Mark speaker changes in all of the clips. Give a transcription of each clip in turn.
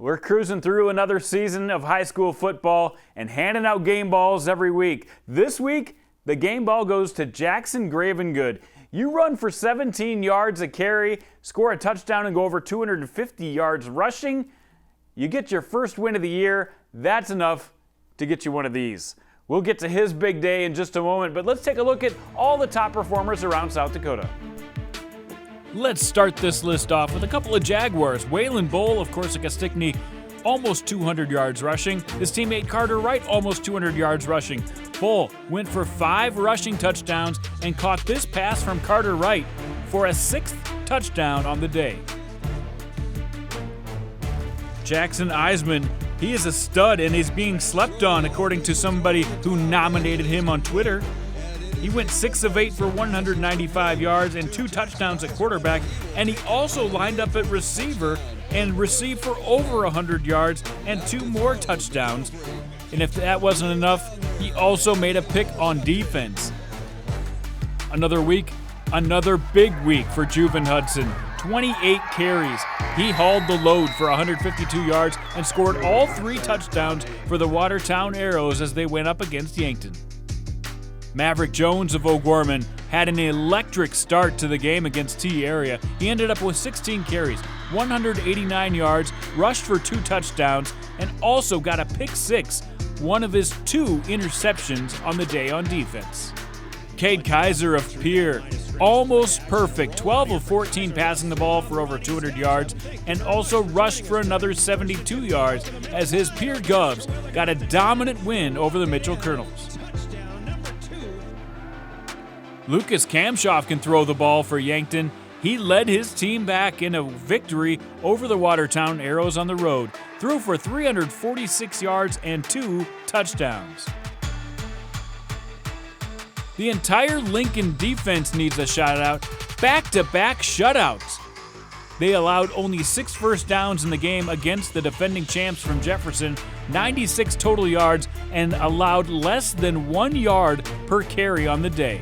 Speaker 1: We're cruising through another season of high school football and handing out game balls every week. This week, the game ball goes to Jaxsen Grevengoed. You run for 17 yards a carry, score a touchdown, and go over 250 yards rushing. You get your first win of the year. That's enough to get you one of these. We'll get to his big day in just a moment, but let's take a look at all the top performers around South Dakota.
Speaker 2: Let's start this list off with a couple of Jaguars. Waylon Bowl of Corsica Stickney, almost 200 yards rushing. His teammate Carter Wright, almost 200 yards rushing. Bowl went for 5 rushing touchdowns and caught this pass from Carter Wright for a 6th touchdown on the day. Jackson Eisman, he is a stud and is being slept on according to somebody who nominated him on Twitter. He went 6 of 8 for 195 yards and 2 touchdowns at quarterback, and he also lined up at receiver and received for over 100 yards and 2 more touchdowns. And if that wasn't enough, he also made a pick on defense. Another big week for Juven Hudson. 28 carries. He hauled the load for 152 yards and scored all 3 touchdowns for the Watertown Arrows as they went up against Yankton. Maverick Jones of O'Gorman had an electric start to the game against T-Area. He ended up with 16 carries, 189 yards, rushed for 2 touchdowns, and also got a pick 6, one of his 2 interceptions on the day on defense. Cade Kaiser of Pierre, almost perfect, 12 of 14 passing the ball for over 200 yards, and also rushed for another 72 yards as his Pierre Govs got a dominant win over the Mitchell Colonels. Lucas Kamshoff can throw the ball for Yankton. He led his team back in a victory over the Watertown Arrows on the road, threw for 346 yards and 2 touchdowns. The entire Lincoln defense needs a shout-out. Back-to-back shutouts. They allowed only 6 first downs in the game against the defending champs from Jefferson, 96 total yards, and allowed less than 1 yard per carry on the day.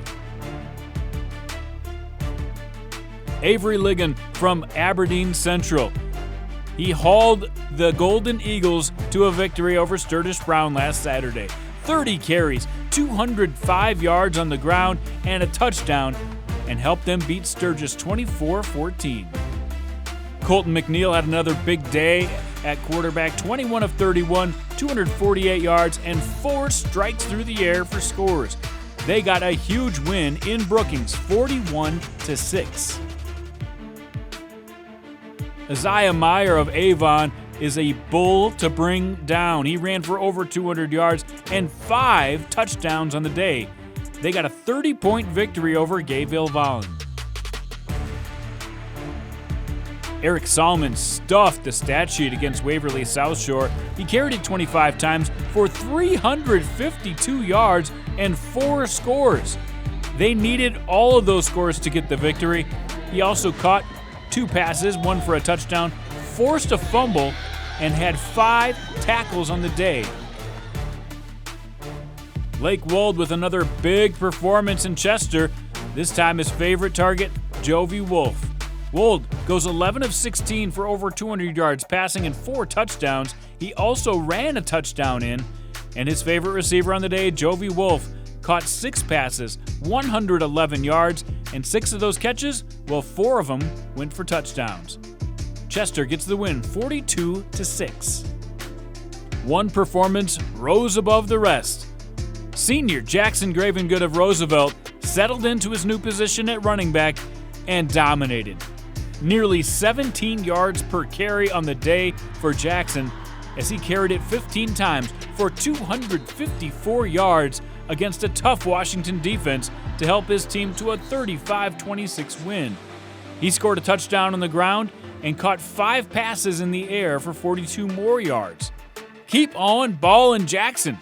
Speaker 2: Avery Ligon from Aberdeen Central. He hauled the Golden Eagles to a victory over Sturgis Brown last Saturday. 30 carries, 205 yards on the ground, and a touchdown, and helped them beat Sturgis 24-14. Colton McNeil had another big day at quarterback, 21 of 31, 248 yards, and 4 strikes through the air for scores. They got a huge win in Brookings, 41-6. Isaiah Meyer of Avon is a bull to bring down. He ran for over 200 yards and 5 touchdowns on the day. They got a 30-point victory over Gayville-Vollen. Eric Solomon stuffed the stat sheet against Waverly South Shore. He carried it 25 times for 352 yards and 4 scores. They needed all of those scores to get the victory. He also caught 2 passes, 1 for a touchdown, forced a fumble, and had 5 tackles on the day. Lake Wold with another big performance in Chester. This time his favorite target, Jovi Wolf. Wold goes 11 of 16 for over 200 yards passing and 4 touchdowns. He also ran a touchdown in, and his favorite receiver on the day, Jovi Wolf, caught 6 passes, 111 yards, and 6 of those catches, 4 of them went for touchdowns. Chester gets the win, 42-6. One performance rose above the rest. Senior Jaxsen Grevengoed of Roosevelt settled into his new position at running back and dominated. Nearly 17 yards per carry on the day for Jaxsen as he carried it 15 times for 254 yards against a tough Washington defense to help his team to a 35-26 win. He scored a touchdown on the ground and caught 5 passes in the air for 42 more yards. Keep on ballin', Jaxsen.